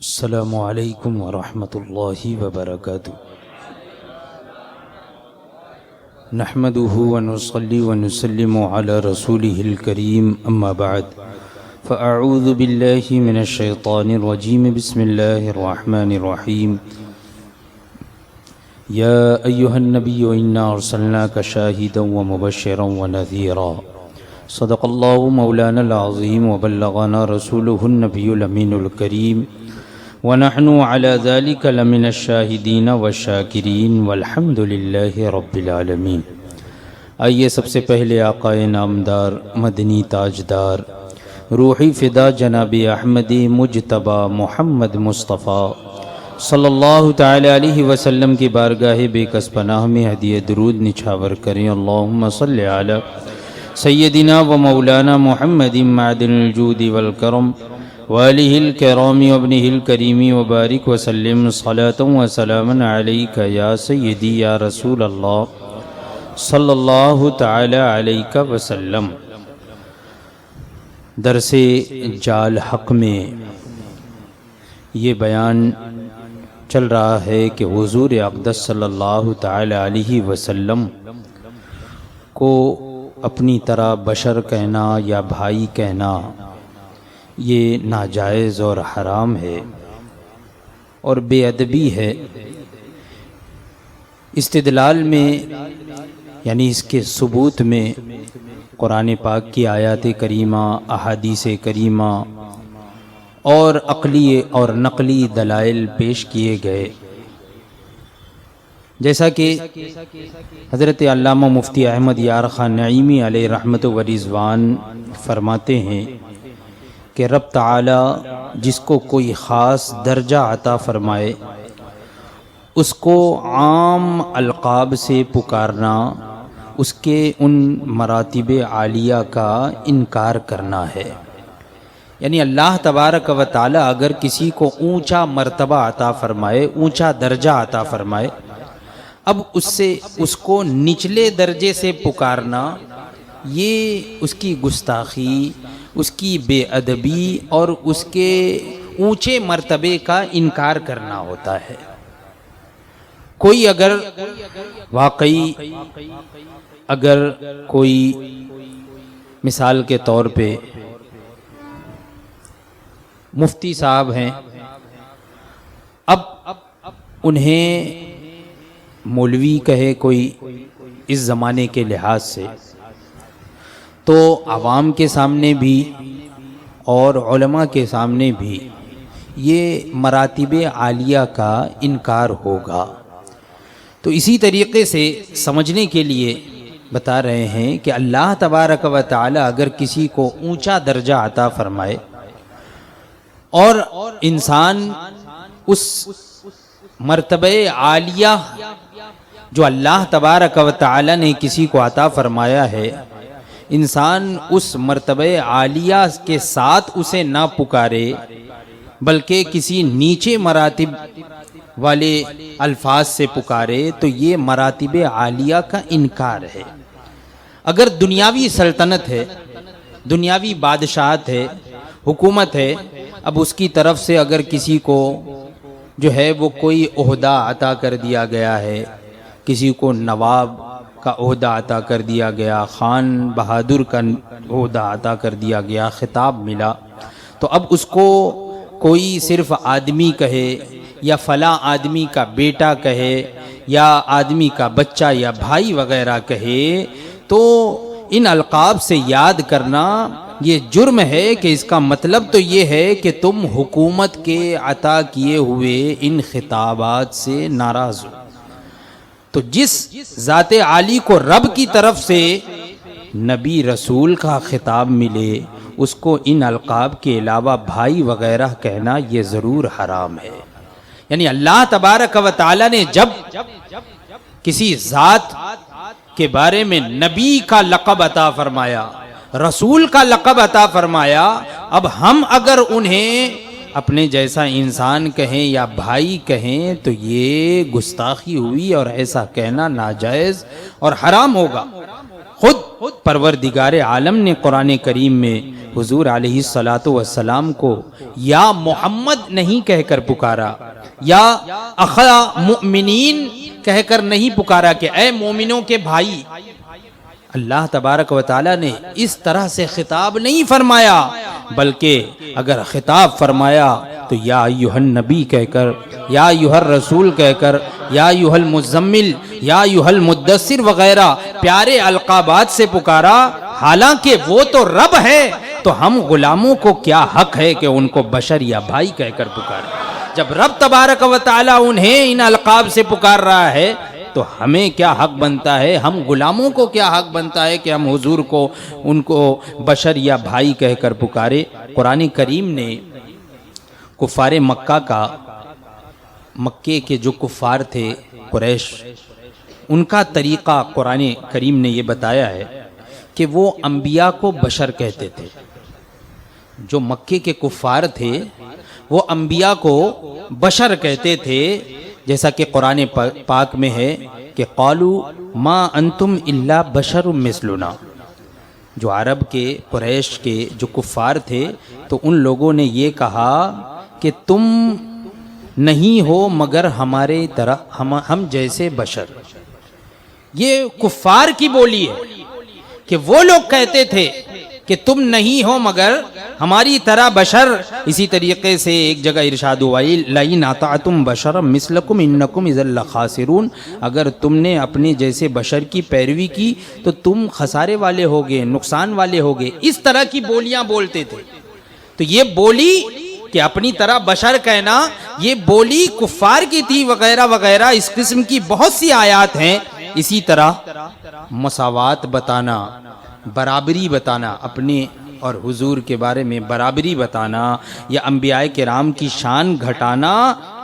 अस्सलामु अलैकुम वरहमतुल्लाहि वबरकातुहू। नहमदुहु व नुसल्ली व नुसल्लिमु अला रसूलिहिल करीम, अम्मा बाद, फ़अऊज़ु बिल्लाहि मिनश शैतानिर रजीम, बिस्मिल्लाहिर रहमानिर रहीम। या अय्युहन नबिय्यु इन्ना अर्सलनाका शाहिदन व मुबश्शिरन व नज़ीरा। सदक़ल्लाहु मौलानल अज़ीम व बल्लग़ना रसूलुहुन नबियुल अमीनुल करीम व नहनु अला ज़ालिका लमिनश शाहिदीन व शाकिरीन वल्हम्दुलिल्लाहि रब्बिल आलमीन। आइए सबसे पहले आक़ाए नामदार मदनी ताजदार रूही फ़िदा जनाब अहमदी मुजतबा मोहम्मद मुस्तफ़ा सल्लल्लाहु तआला अलैहि वसल्लम की बारगाह बेकस पनाह में हदिया दुरूद निछावर करें। अल्लाहुम्मा सल्लि अला सय्यदिना व मौलाना मुहम्मदिन मअदिनिल जूदि वल करम वालिहिल किरामी वब्निहिल करीमी व बारिक वसल्लिम सलातन व सलामन अलैका या सय्यदी या रसूल अल्लाह सल्लल्लाहु तआला अलैका वसल्लम। दरसे जाल हक़ में ये बयान चल रहा है कि हुज़ूर अक़दस सल्लल्लाहु तआला अलैहि वसल्लम को अपनी तरह बशर कहना या भाई कहना ये नाजायज़ और हराम है और बेअदबी है। इस्तिदलाल में यानी इसके सबूत में कुरान पाक की आयात करीमा, अहादीस करीमा और अक़ली और नक़ली दलाइल पेश किए गए। जैसा कि हज़रत अल्लामा मुफ्ती अहमद यार ख़ान नईमी अलैहि रहमत व रिज़वान फरमाते हैं कि रब ताला जिसको कोई ख़ास दर्जा अता फ़रमाए उसको आम अलक़ाब से पुकारना उसके उन मरातिब आलिया का इनकार करना है। यानी अल्लाह तबारक व ताला अगर किसी को ऊंचा मर्तबा अता फ़रमाए, ऊंचा दर्जा अता फ़रमाए, अब उससे उसको निचले दर्जे से पुकारना ये उसकी गुस्ताखी, उसकी बेअदबी और उसके ऊंचे मर्तबे का इनकार करना होता है। कोई अगर वाकई अगर कोई मिसाल के तौर पे मुफ्ती साहब हैं, अब उन्हें मौलवी कहे कोई इस ज़माने के लिहाज से, तो आवाम के सामने भी और उलमा के सामने भी ये मरातिब आलिया का इनकार होगा। तो इसी तरीक़े से समझने के लिए बता रहे हैं कि अल्लाह तबारक व तआला अगर किसी को ऊंचा दर्जा अता फ़रमाए और इंसान उस मर्तबे आलिया जो अल्लाह तबारक व तआला ने किसी को अता फ़रमाया है, इंसान उस मर्तबे आलिया के साथ उसे ना पुकारे बल्कि किसी नीचे मरातिब वाले अल्फाज से पुकारे, तो ये मरातिब आलिया का इनकार है। अगर दुनियावी सल्तनत है, दुनियावी बादशाहत है, हुकूमत है, अब उसकी तरफ से अगर किसी को जो है वो कोई ओहदा अता कर दिया गया है, किसी को नवाब का ओहदा अता कर दिया गया, खान बहादुर का ओहदा अता कर दिया गया, खिताब मिला, तो अब उसको कोई सिर्फ आदमी कहे या फ़ला आदमी का बेटा कहे या आदमी का बच्चा या भाई वगैरह कहे, तो इन अलक़ाब से याद करना ये जुर्म है कि इसका मतलब तो ये है कि तुम हुकूमत के अता किए हुए इन खिताबात से नाराज़ हो। तो जिस ज़ाते आली को रब की तरफ से नबी रसूल का खिताब मिले उसको इन अलक़ाब के अलावा भाई वगैरह कहना ये ज़रूर हराम है। यानी अल्लाह तबारक व तआला ने जब किसी ज़ात के बारे में नबी का लक़ब अता फ़रमाया, रसूल का लक़ब अता फ़रमाया, अब हम अगर उन्हें अपने जैसा इंसान कहें या भाई कहें तो ये गुस्ताखी हुई और ऐसा कहना नाजायज़ और हराम होगा। खुद परवरदिगार आलम ने कुरान करीम में हुजूर अलैहिस्सलातु वस्सलाम को या मोहम्मद नहीं कहकर पुकारा, या अखा मुमिनीन कहकर नहीं पुकारा कि ए मोमिनों के भाई। अल्लाह तबारक व तआला ने इस तरह से खिताब नहीं फरमाया, बल्कि अगर खिताब फरमाया तो या अय्युहन नबी कहकर, या अय्युहर रसूल कहकर, या अय्युहल मुज़म्मिल, या अय्युहल मुद्दस्सिर वगैरह प्यारे अलकाबात से पुकारा। हालांकि वो तो रब है, तो हम गुलामों को क्या हक है कि उनको बशर या भाई कहकर पुकारें। जब रब तबारक व तआला उन्हें इन अलकाब से पुकार रहा है तो हमें क्या हक बनता है, हम गुलामों को क्या हक बनता है कि हम हुजूर को उनको बशर या भाई कहकर पुकारे। कुरान करीम ने कुफ़ारे मक्का का, मक्के के जो कुफ़ार थे कुरैश, उनका तरीक़ा कुरान करीम ने ये बताया है कि वो अंबिया को बशर कहते थे। जो मक्के के कुफ़ार थे वो अंबिया को बशर कहते थे, जैसा कि कुरान पाक में है कि क़ालू मा अंतुम इल्ला बशरुम मिस्लुना। जो अरब के कुरैश के जो कुफ़ार थे तो उन लोगों ने ये कहा कि तुम नहीं हो मगर हमारे तरह, हम जैसे बशर। ये कुफ़ार की बोली है कि वो लोग कहते थे कि तुम नहीं हो मगर हमारी तरह बशर। इसी तरीके से एक जगह इरशाद हुआ लइन अताअतुम बशरम मिस्लकुम इन्नकुम इज़ल लखासिरून, अगर तुमने अपने जैसे बशर की पैरवी की तो तुम खसारे वाले होगे, नुकसान वाले होगे। इस तरह की बोलियां बोलते थे। तो ये बोली कि अपनी तरह बशर कहना, ये बोली कुफ़ार की थी वगैरह वगैरह। इस किस्म की बहुत सी आयात हैं। इसी तरह मसावात बताना, बराबरी बताना, अपने और हुजूर के बारे में बराबरी बताना या अंबियाए किराम की शान घटाना,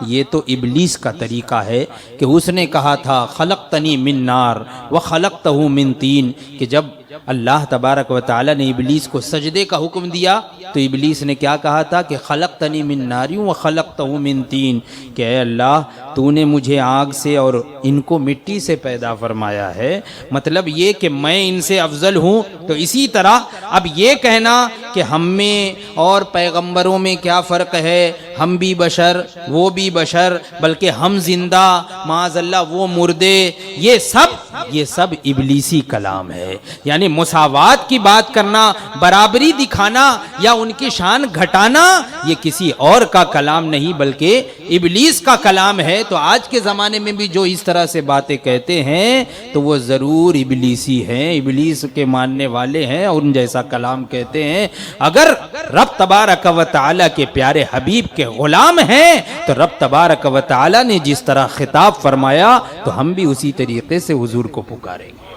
ये तो इबलीस का तरीक़ा है कि उसने कहा था खलक़तनी मिन नार व खलक़तहू मिन तीन, कि जब अल्लाह तबारक व तआला ने इबलीस को सजदे का हुक्म दिया तो इबलीस ने क्या कहा था कि खलक़तनी मिन नारियों व खलक़तहू मिन तीन, कि ऐ अल्लाह तूने मुझे आग से और इनको मिट्टी से पैदा फरमाया है। मतलब ये कि मैं इनसे अफजल हूँ। तो इसी तरह अब ये कहना कि हम में और पैगंबरों में क्या फ़र्क है, हम भी बशर वो भी बशर, बल्कि हम जिंदा माज़अल्लाह वो मुर्दे, ये सब इबलीसी कलाम है। यानी मुसावात की बात करना, बराबरी दिखाना या उनकी शान घटाना, ये किसी और का कलाम नहीं बल्कि इबलीस का कलाम है। तो आज के ज़माने में भी जो इस तरह से बातें कहते हैं तो वो ज़रूर इबलीसी हैं, इबलीस के मानने वाले हैं और उन जैसा कलाम कहते हैं। अगर रब तबारक व तआला के प्यारे हबीब के गुलाम हैं तो रब तबारक व तआला ने जिस तरह खिताब फरमाया तो हम भी उसी तरीके से हुजूर को पुकारेंगे।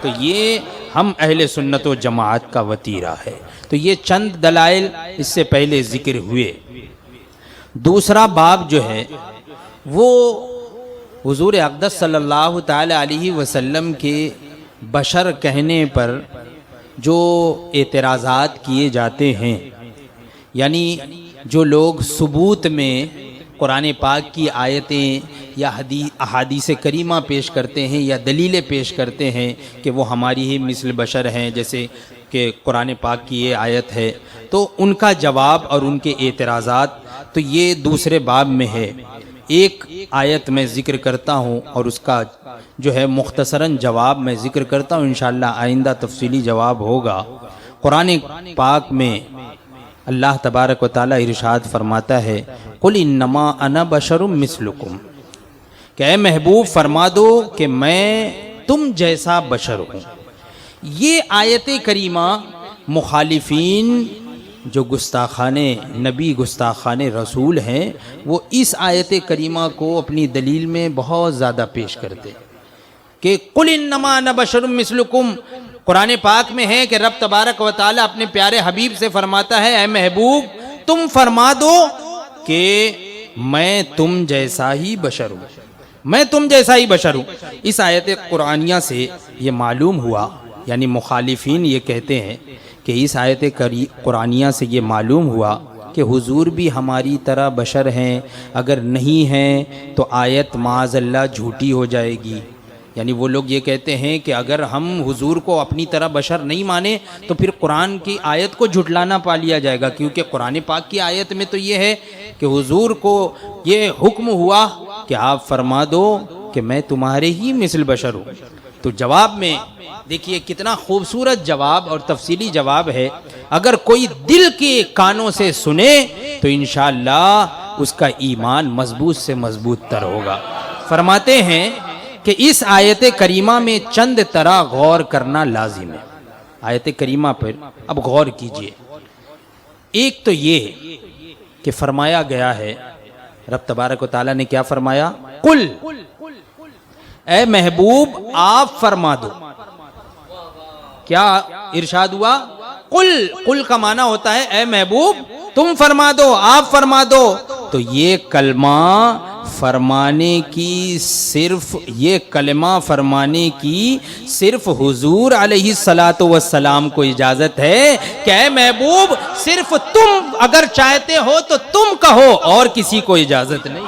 तो ये हम अहले सुन्नत व जमाअत का वतीरा है। तो ये चंद दलाइल इससे पहले जिक्र हुए। दूसरा बाब जो है वो हुजूर अक़दस सल्लल्लाहु ताला अलैहि वसल्लम के बशर कहने पर जो एतराज़ात किए जाते हैं, यानी जो लोग सबूत में कुरान पाक की आयतें या अहादीस करीमा पेश करते हैं या दलीलें पेश करते हैं कि वो हमारी ही मिसल बशर हैं, जैसे कि कुरान पाक की ये आयत है, तो उनका जवाब और उनके एतराज़ात तो ये दूसरे बाब में है। एक आयत मैं ज़िक्र करता हूँ और उसका जो है मुख्तसरन जवाब मैं ज़िक्र करता हूँ, इंशाअल्लाह आइंदा तफसीली जवाब होगा। कुरान पाक में अल्लाह तबारक व तआला इरशाद फरमाता है कुल इन्नमा अना बशरुम मिस्लुकुम, कि ऐ महबूब फरमा दो कि मैं तुम जैसा बशर हूँ। ये आयत करीमा मुखालिफीन जो गुस्ताखाने नबी गुस्ताखाने रसूल हैं वो इस आयत करीमा को अपनी दलील में बहुत ज़्यादा पेश करते कि कुल इन्नमा अना बशरुम मिस्लुकुम। कुरान पाक में है कि रब तबारक व तआला अपने प्यारे हबीब से फरमाता है ऐ महबूब तुम फरमा दो कि मैं तुम जैसा ही बशर हूँ, मैं तुम जैसा ही बशर हूँ। इस आयत कुरानिया से ये मालूम हुआ, यानी मुखालिफीन ये कहते हैं कि इस आयत कुरानिया से ये मालूम हुआ कि हुजूर भी हमारी तरह बशर हैं। अगर नहीं हैं तो आयत माज़अल्लाह झूठी हो जाएगी। यानी वो लोग ये कहते हैं कि अगर हम हुजूर को अपनी तरह बशर नहीं माने तो फिर कुरान की आयत को झुटलाना पा लिया जाएगा, क्योंकि कुरान पाक की आयत में तो ये है कि हुजूर को ये हुक्म हुआ कि आप फरमा दो कि मैं तुम्हारे ही मिसल बशर हूँ। तो जवाब में देखिए कितना खूबसूरत जवाब और तफसीली जवाब है। अगर कोई दिल के कानों से सुने तो इंशाअल्लाह उसका ईमान मजबूत से मजबूत तर होगा। फरमाते हैं कि इस आयत करीमा में चंद तरह गौर करना लाजिम है। आयत करीमा पर अब गौर कीजिए। एक तो ये कि फरमाया गया है, रब तबारक व तआला ने क्या फरमाया, कुल, ए महबूब आप फरमा दो। क्या इरशाद हुआ, कुल, कुल का माना होता है ए महबूब तुम फरमा दो, आप फरमा दो। तो ये कलमा फरमाने की सिर्फ हुजूर अलैहिस्सलातु वस्सलाम को इजाजत है कि ऐ महबूब सिर्फ तुम अगर चाहते हो तो तुम कहो, और किसी को इजाजत नहीं।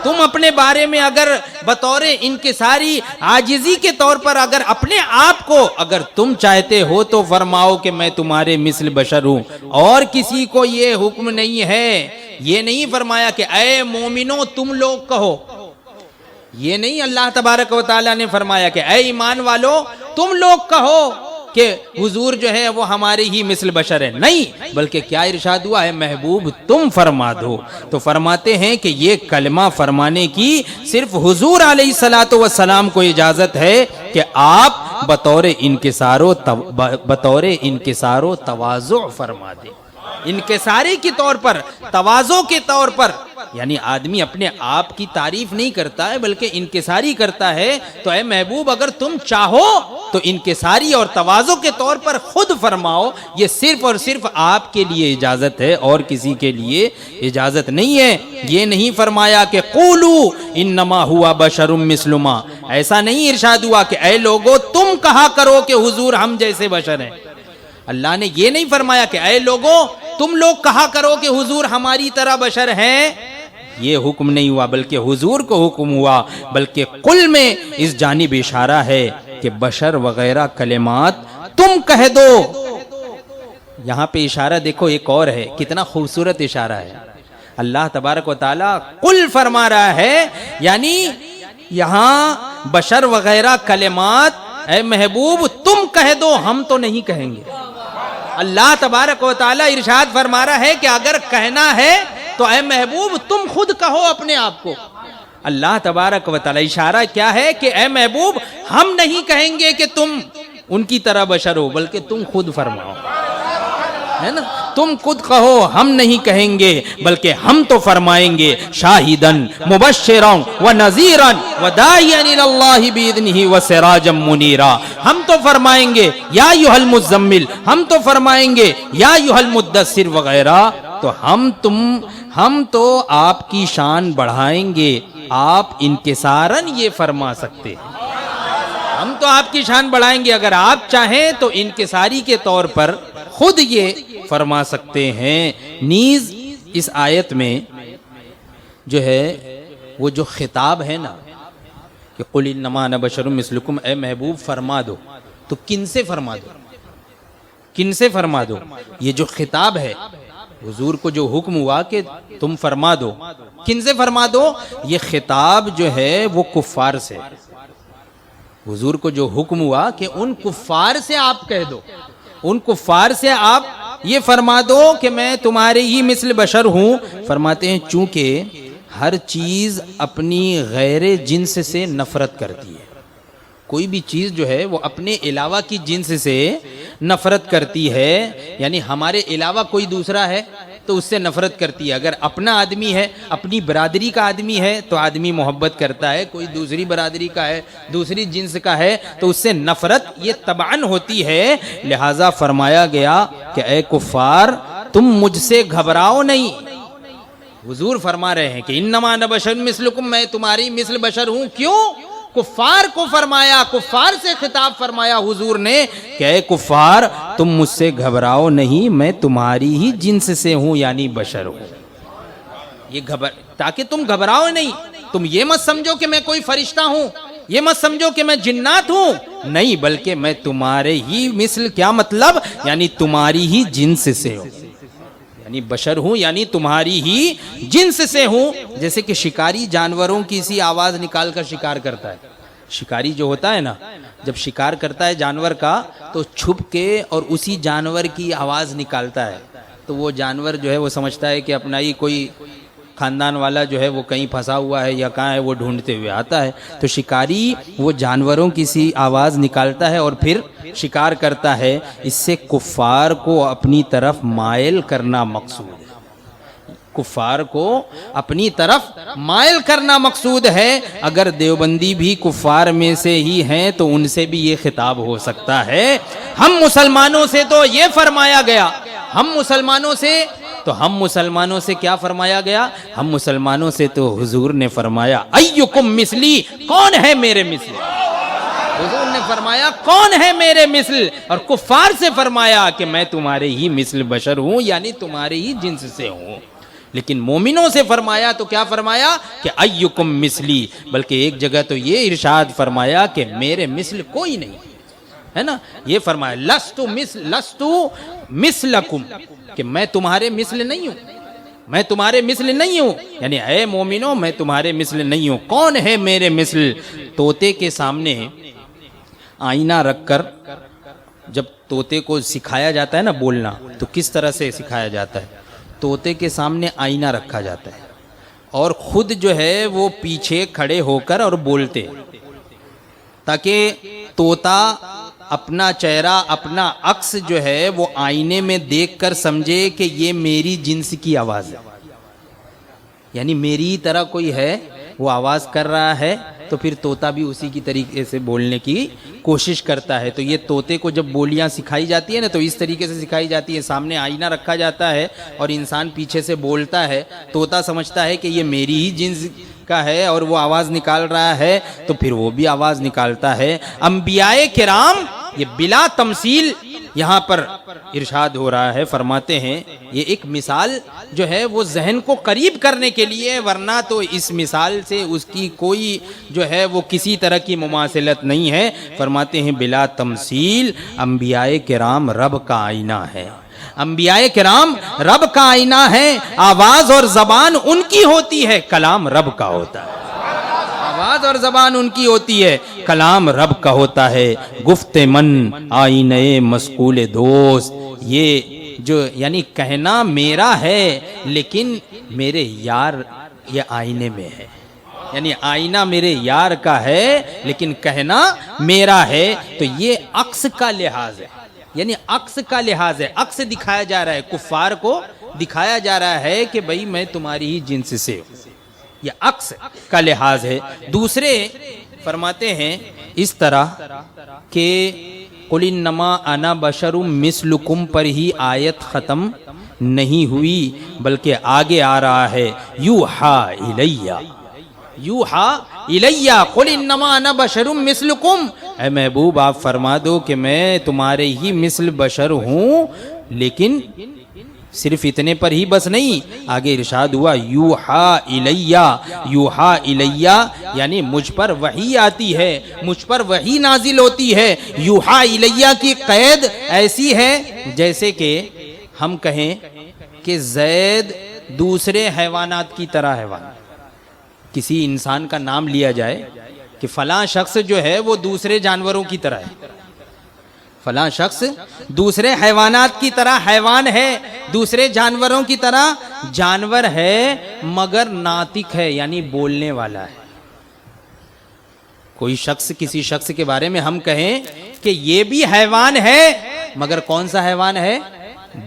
तुम अपने बारे में अगर बतौर इनकिसारी आजिजी के तौर पर अगर अपने आप को अगर तुम चाहते हो तो फरमाओ कि मैं तुम्हारे मिसल बशर हूं, और किसी को ये हुक्म नहीं है। ये नहीं फरमाया कि ऐ मोमिनो तुम लोग कहो, ये नहीं अल्लाह तबारक व तआला ने फरमाया कि ऐ ईमान वालो तुम लोग कहो कि हुजूर जो है वो हमारे ही मिसल बशर है। नहीं, बल्कि क्या इरशाद हुआ है, महबूब तुम फरमा दो। तो फरमाते हैं कि ये कलमा फरमाने की सिर्फ हुजूर अलैहिस्सलातु वस्सलाम को इजाजत है कि आप बतौर इनकिसारो तवाज़ु फरमा दे। इनकिसारी के तौर पर, तवाज़ो के तौर पर, यानी आदमी अपने आप की तारीफ नहीं करता है बल्कि इनकिसारी करता है। तो ऐ महबूब अगर तुम चाहो तो इनकिसारी और तवाज़ो के तौर पर खुद फरमाओ। ये सिर्फ और सिर्फ आपके लिए इजाजत है और किसी के लिए इजाजत नहीं है। ये नहीं फरमाया कि क़ूलू इन्नमा हुआ बशरुम मिस्लुमा, ऐसा नहीं इरशाद हुआ कि ऐ लोगो तुम कहा करो कि हुजूर हम जैसे बशर हैं। अल्लाह ने ये नहीं फरमाया कि ऐ लोगो तुम लोग कहा करो कि हुजूर हमारी तरह बशर हैं। ये हुक्म नहीं हुआ, बल्कि हुजूर को हुक्म हुआ। बल्कि कुल में इस जानिब इशारा है कि बशर वगैरह कलिमात तुम कह दो। यहां पे इशारा देखो एक और है, कितना खूबसूरत इशारा है। अल्लाह तबारक व तआला कुल फरमा रहा है, यानी यहां बशर वगैरह कलिमात ऐ महबूब तुम कह दो, हम तो नहीं कहेंगे। अल्लाह तबारक व तआला इरशाद फरमा रहा है कि अगर कहना है तो ऐ महबूब तुम खुद कहो अपने आप को। अल्लाह तबारक व तआला इशारा क्या है कि ऐ महबूब हम नहीं कहेंगे कि तुम उनकी तरह बशर हो, बल्कि तुम खुद फरमाओ, है ना। तुम खुद कहो, हम नहीं कहेंगे बल्कि हम तो फरमाएंगे। शाहिदन मुबश्शिरन व नज़ीरन व दाइयन इलल्लाहि बिइज़निही व सिराजम मुनीरा। हम तो फरमाएंगे या अय्युहल मुज़्ज़म्मिल, हम तो फरमाएंगे या अय्युहल मुद्दस्सिर वगैरह। तो हम तो आपकी शान बढ़ाएंगे। आप इनकिसारन ये फरमा सकते हैं, हम तो आपकी शान बढ़ाएंगे। अगर आप चाहें तो इनकिसारी के तौर पर खुद ये फरमा सकते हैं। नीज इस आयत में जो है वो जो खिताब है ना कि कुल इन्नमा अना बशरुम मिस्लुकुम, ए महबूब फरमा दो। तो किन से फरमा दो, किन से फरमा दो? ये जो खिताब है हुजूर को जो हुक्म हुआ कि तुम फरमा दो, किन से फरमा दो? ये खिताब जो है वो कुफ्फार से। हुजूर को जो हुक्म हुआ कि उन कुफ्फार से आप कह दो, उन कुफ्फार से आप ये फरमा दो कि मैं तुम्हारे ही मिसल बशर हूं। फरमाते हैं चूंकि हर चीज अपनी गैर जिन्स से नफरत करती है। कोई भी चीज जो है वो अपने अलावा की जिन्स से नफरत करती है, यानी हमारे अलावा कोई दूसरा है तो उससे नफरत करती है। अगर अपना आदमी है, अपनी बरादरी का आदमी है तो आदमी मोहब्बत करता है। कोई दूसरी बरादरी का है, दूसरी जिन्स का है तो उससे नफरत ये तबान होती है। लिहाजा फरमाया गया कि ऐ कुफ्फार तुम मुझसे घबराओ नहीं। हुजूर फरमा रहे हैं कि इन्नमा अना बशरुम मिस्लुकुम, मैं तुम्हारी मिसल बशर हूं। क्यों? कुफ्फार को फरमाया, कुफ्फार से खिताब फरमाया हुजूर ने कि ऐ कुफ्फार तुम मुझसे घबराओ नहीं, मैं तुम्हारी ही जिन्स से हूं, यानी बशर हूं। ये ताकि तुम घबराओ नहीं, तुम ये मत समझो कि मैं कोई फरिश्ता हूं, ये मत समझो कि मैं जिन्नात हूं, नहीं, बल्कि मैं तुम्हारे ही मिस्ल, क्या मतलब, यानी तुम्हारी ही जिन्स से हूं, यानी बशर हूं, यानी तुम्हारी ही जिन्स से हूं। जैसे कि शिकारी जानवरों की सी आवाज निकाल कर शिकार करता है। शिकारी जो होता है ना, जब शिकार करता है जानवर का, तो छुप के और उसी जानवर की आवाज निकालता है। तो वो जानवर जो है वो समझता है कि अपना ही कोई खानदान वाला जो है वो कहीं फंसा हुआ है या कहाँ है, वो ढूंढते हुए आता है। तो शिकारी वो जानवरों की सी आवाज़ निकालता है और फिर शिकार करता है। इससे कुफ़ार को अपनी तरफ मायल करना मकसूद है, कुफ़ार को अपनी तरफ मायल करना मकसूद है। अगर देवबंदी भी कुफ़ार में से ही हैं तो उनसे भी ये खिताब हो सकता है। हम मुसलमानों से तो ये फरमाया गया, हम मुसलमानों से क्या फरमाया गया? हम मुसलमानों से तो हुजूर ने फरमाया अय्युकुम मिस्ली, कौन है मेरे मिस्ल। हुजूर ने फरमाया कौन है मेरे मिस्ल, और कुफ़ार से फरमाया कि मैं तुम्हारे ही मिस्ल बशर हूँ, यानी तुम्हारे ही जिन्स से हूँ। लेकिन मोमिनों से फरमाया तो क्या फरमाया कि अय्युकुम मिस्ली, बल्कि एक जगह तो ये इरशाद फरमाया कि मेरे मिस्ल कोई नहीं, है ना। ये फरमाया लस्तु मिस्लकुम, कि मैं तुम्हारे मिस्ल नहीं हूं, मैं तुम्हारे मिस्ल नहीं हूं, यानी ऐ मोमिनो मैं तुम्हारे मिस्ल नहीं हूं। कौन है मेरे मिस्ल? तोते के सामने आईना रखकर जब तोते को सिखाया जाता है ना बोलना, तो किस तरह से सिखाया जाता है? तोते के सामने आईना रखा जाता है और खुद जो है वो पीछे खड़े होकर और बोलते, ताकि तोता अपना चेहरा, अपना अक्स जो है वो आईने में देखकर समझे कि ये मेरी जिन्स की आवाज़ है, यानी मेरी तरह कोई है वो आवाज़ कर रहा है, तो फिर तोता भी उसी की तरीके से बोलने की कोशिश करता है। तो ये तोते को जब बोलियां सिखाई जाती है ना, तो इस तरीके से सिखाई जाती है। सामने आईना रखा जाता है और इंसान पीछे से बोलता है, तोता समझता है कि ये मेरी ही जिन्स का है और वो आवाज़ निकाल रहा है, तो फिर वो भी आवाज़ निकालता है। अंबियाए किराम, ये बिला तमसील यहाँ पर इरशाद हो रहा है, फरमाते हैं ये एक मिसाल जो है वो जहन को करीब करने के लिए, वरना तो इस मिसाल से उसकी कोई जो है वो किसी तरह की मुमासिलत नहीं है। फरमाते हैं बिला तमसील अंबियाए किराम रब का आईना है, अंबियाए किराम रब का आईना है। आवाज़ और ज़बान उनकी होती है, कलाम रब का होता है। आवाज़ और ज़बान उनकी होती है, कलाम रब का होता है। गुफ्ते मन आईने मस्कूल दोस्त, ये जो यानी कहना मेरा है लेकिन मेरे यार ये आईने में है, यानी आईना मेरे यार का है लेकिन कहना मेरा है। तो ये अक्स का लिहाज है, यानी अक्स का लिहाज है, अक्स दिखाया जा रहा है, कुफ़ार को दिखाया जा रहा है कि भाई मैं तुम्हारी ही जिन्स से हूँ, यह अक्स का लिहाज है। दूसरे फरमाते हैं इस तरह के कुलिन्नमा अना बशरुम मिस्लुकुम पर ही आयत ख़त्म नहीं हुई, बल्कि आगे आ रहा है यूहा इलैया, यूहा इलैया कुलिन्नमा अना बशरुम मिस्लुकुम। ऐ महबूब आप फरमा दो कि मैं तुम्हारे ही मिस्ल बशर हूँ, लेकिन सिर्फ इतने पर ही बस नहीं, आगे इरशाद हुआ यूहा इलैया, यूहा इलैया यानी मुझ पर वही आती है, मुझ पर वही नाजिल होती है। यूहा इलैया की कैद ऐसी है जैसे कि हम कहें कि जैद दूसरे हैवानात की तरह हैवान, किसी इंसान का नाम लिया जाए कि फलां शख्स जो है वो दूसरे जानवरों की तरह है, फलां शख्स दूसरे हैवानात की तरह हैवान है, दूसरे जानवरों की तरह जानवर है मगर नातिक है, यानी बोलने वाला है। कोई शख्स किसी शख्स के बारे में हम कहें कि ये भी हैवान है, मगर कौन सा हैवान है?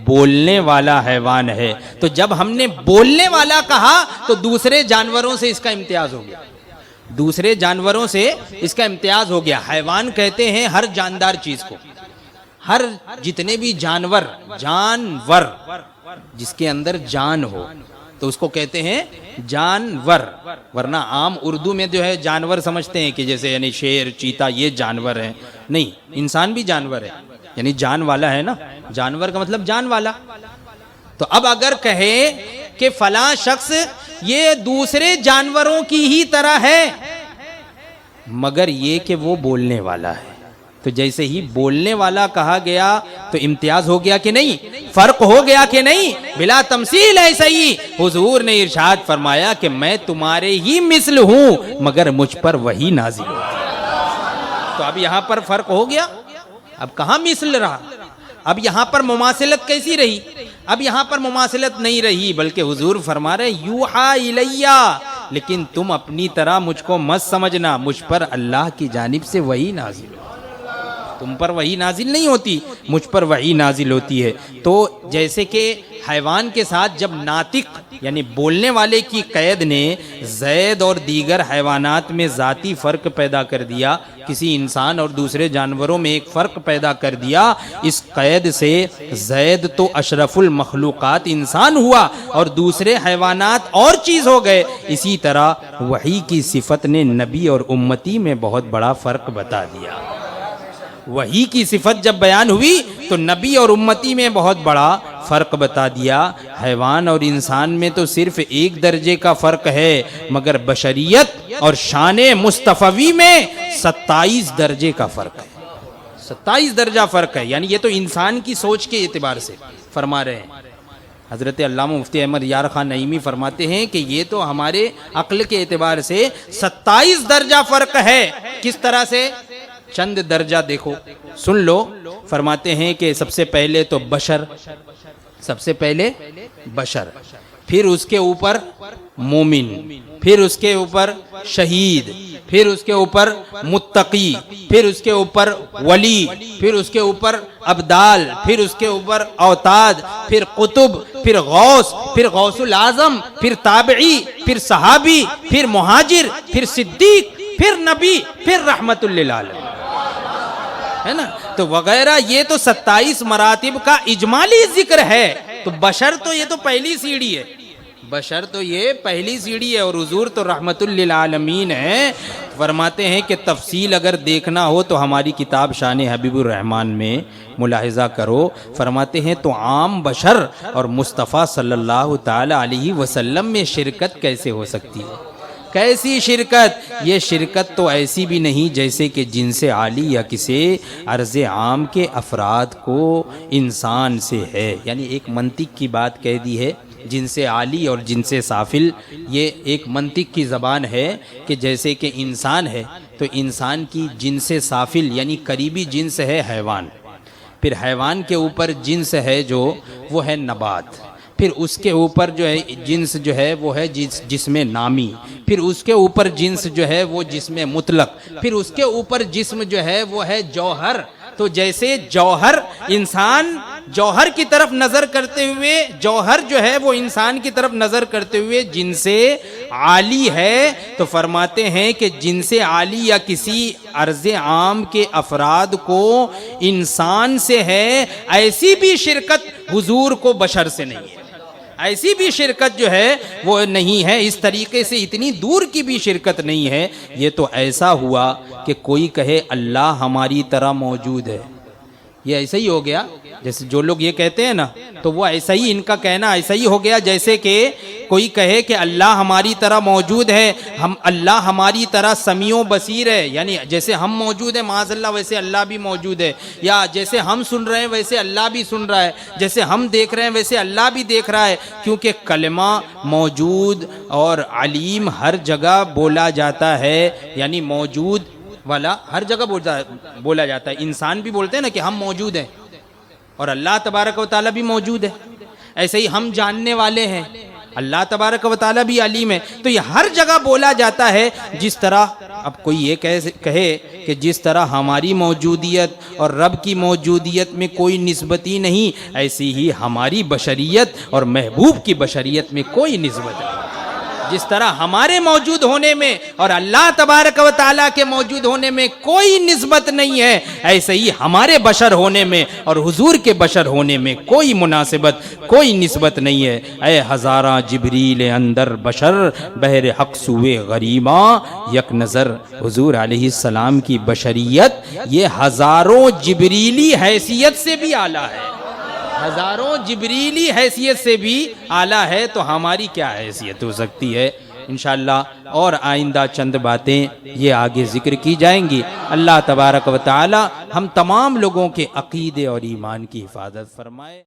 बोलने वाला हैवान है। तो जब हमने बोलने वाला कहा तो दूसरे जानवरों से इसका इम्तियाज हो गया, दूसरे जानवरों से इसका इम्तियाज हो गया। हैवान कहते हैं हर जानदार चीज को, हर जितने भी जानवर, जानवर जिसके अंदर जान हो तो उसको कहते हैं जानवर, वरना आम उर्दू में जो है जानवर समझते हैं कि जैसे यानी शेर, चीता ये जानवर है, नहीं, इंसान भी जानवर है, यानी जान वाला है ना, जानवर का मतलब जान वाला। तो अब अगर कहे कि फलां शख्स ये दूसरे जानवरों की ही तरह है, मगर ये कि वो बोलने वाला है। तो जैसे ही बोलने वाला कहा गया तो इम्तियाज हो गया कि नहीं, फर्क हो गया कि नहीं, बिला तमसील है। सही हुजूर ने इरशाद फरमाया कि मैं तुम्हारे ही मिस्ल हूं मगर मुझ पर वही नाजिल होती है। तो अब यहां पर फर्क हो गया, अब कहां मिस्ल रहा, अब यहां पर मुमासिलत कैसी रही, अब यहां पर मुमासिलत नहीं रही, बल्कि हुजूर फरमा रहे यूहा इलैया, लेकिन तुम अपनी तरह मुझको मत समझना, मुझ पर अल्लाह की जानिब से वही नाजिल होती, तुम पर वही नाजिल नहीं होती, मुझ पर वही नाजिल होती है। तो जैसे कि हैवान के साथ जब नातिक यानी बोलने वाले की कैद ने ज़ैद और दीगर हैवानात में ज़ाती फ़र्क पैदा कर दिया, किसी इंसान और दूसरे जानवरों में एक फ़र्क पैदा कर दिया, इस कैद से ज़ैद तो अशरफुल मखलूक़ात इंसान हुआ और दूसरे हैवानात और चीज़ हो गए। इसी तरह वही की सिफत ने नबी और उम्मती में बहुत बड़ा फ़र्क बता दिया। वही की सिफत जब बयान हुई तो नबी और उम्मती में बहुत बड़ा फ़र्क बता दिया। हैवान और इंसान में तो सिर्फ एक दर्जे का फ़र्क है, मगर बशरियत और शाने मुस्तफ़वी में 27 दर्जे का फ़र्क है, 27 दर्जा फ़र्क है। यानी ये तो इंसान की सोच के एतबार से फरमा रहे हैं। हज़रत अल्लामा मुफ्ती अहमद यार खान नईमी फरमाते हैं कि ये तो हमारे अक्ल के एतबार से 27 दर्जा फ़र्क है। किस तरह से, चंद दर्जा देखो, सुन लो। फरमाते हैं कि सबसे पहले तो बशर, सबसे पहले बशर, फिर उसके ऊपर मोमिन, फिर उसके ऊपर शहीद, फिर उसके ऊपर मुत्तकी, फिर उसके ऊपर वली, फिर उसके ऊपर अब्दाल, फिर उसके ऊपर औताद, फिर कुतुब, फिर गौस, फिर गौसुल आजम, फिर ताबई, फिर सहाबी, फिर मुहाजिर, फिर सिद्दीक, फिर नबी, फिर रहमतुल लिल आलमीन, है ना। तो वगैरह ये तो 27 मरातिब का इजमाली जिक्र है। तो बशर तो ये तो पहली सीढ़ी है, बशर तो ये पहली सीढ़ी है और हुजूर तो रहमतुल लिल आलमीन है। फरमाते हैं कि तफसील अगर देखना हो तो हमारी किताब शान हबीबुर रहमान में मुलाहिजा करो। फरमाते हैं तो आम बशर और मुस्तफ़ा सल्लल्लाहु ताला अलैहि वसल्लम में शिरकत कैसे हो सकती है, कैसी शिरकत। ये शिरकत तो ऐसी भी नहीं जैसे कि जिनसे आली या किसी अर्ज़ आम के अफराद को इंसान से है। यानी एक मंतिक की बात कह दी है, जिनसे आली और जिनसे साफिल, ये एक मंतिक की ज़बान है कि जैसे कि इंसान है तो इंसान की जिनसे साफिल यानी करीबी जिन्स है हैवान, फिर हैवान के ऊपर जिन्स है जो वो है नबात, फिर उसके ऊपर जो है जिन्स जो है वो है जिसमें नामी, फिर उसके ऊपर जिन्स जो है वो जिसमें मुतलक, फिर उसके ऊपर जिस्म जो है वो है जौहर। तो जैसे जौहर, इंसान जौहर की तरफ नज़र करते हुए, जौहर जो है वो इंसान की तरफ नज़र करते हुए जिनसे आली है, तो फरमाते हैं कि जिनसे आली या किसी अर्ज़े आम के अफराद को इंसान से है, ऐसी भी शिरकत हुजूर को बशर से नहीं है, ऐसी भी शिरकत जो है वो नहीं है, इस तरीके से इतनी दूर की भी शिरकत नहीं है। ये तो ऐसा हुआ कि कोई कहे अल्लाह हमारी तरह मौजूद है, ये ऐसा ही हो गया। जैसे जो लोग ये कहते हैं ना, तो वो ऐसा ही, इनका कहना ऐसा ही हो गया जैसे कि कोई कहे कि अल्लाह हमारी तरह मौजूद है, हम अल्लाह हमारी तरह समीओ बसीर है, यानी जैसे हम मौजूद है माज़अल्लाह वैसे अल्लाह भी मौजूद है, या जैसे हम सुन रहे हैं वैसे अल्लाह भी सुन रहा है, जैसे हम देख रहे हैं वैसे अल्लाह भी देख रहा है। क्योंकि कलमा मौजूद और अलीम हर जगह बोला जाता है, यानी मौजूद वाला हर जगह बोला जाता है। इंसान भी बोलते हैं ना कि हम मौजूद हैं, और अल्लाह तबारक व तआला भी मौजूद है। ऐसे ही हम जानने वाले हैं, अल्लाह तबारक व तआला भी अलीम है। तो ये हर जगह बोला जाता है। जिस तरह अब कोई ये कहे कि जिस तरह हमारी मौजूदियत और रब की मौजूदियत में कोई निस्बत ही नहीं, ऐसी ही हमारी बशरियत और महबूब की बशरियत में कोई निस्बत नहीं। जिस तरह हमारे मौजूद होने में और अल्लाह तबारक व तआला के मौजूद होने में कोई निस्बत नहीं है, ऐसे ही हमारे बशर होने में और हुजूर के बशर होने में कोई मुनासिबत, कोई निस्बत नहीं है। ऐ हज़ारा जिब्रील अंदर बशर, बहर हक सुए गरीबा यक नज़र। हुजूर अलैहिस्सलाम की बशरियत ये हज़ारों जिब्रीली हैसियत से भी आला है, हज़ारों जिब्रीली हैसियत से भी आला है। तो हमारी क्या हैसियत हो सकती है इंशाअल्लाह और आइंदा चंद बातें ये आगे जिक्र की जाएंगी। अल्लाह तबारक व तआला हम तमाम लोगों के अकीदे और ईमान की हिफाजत फरमाए।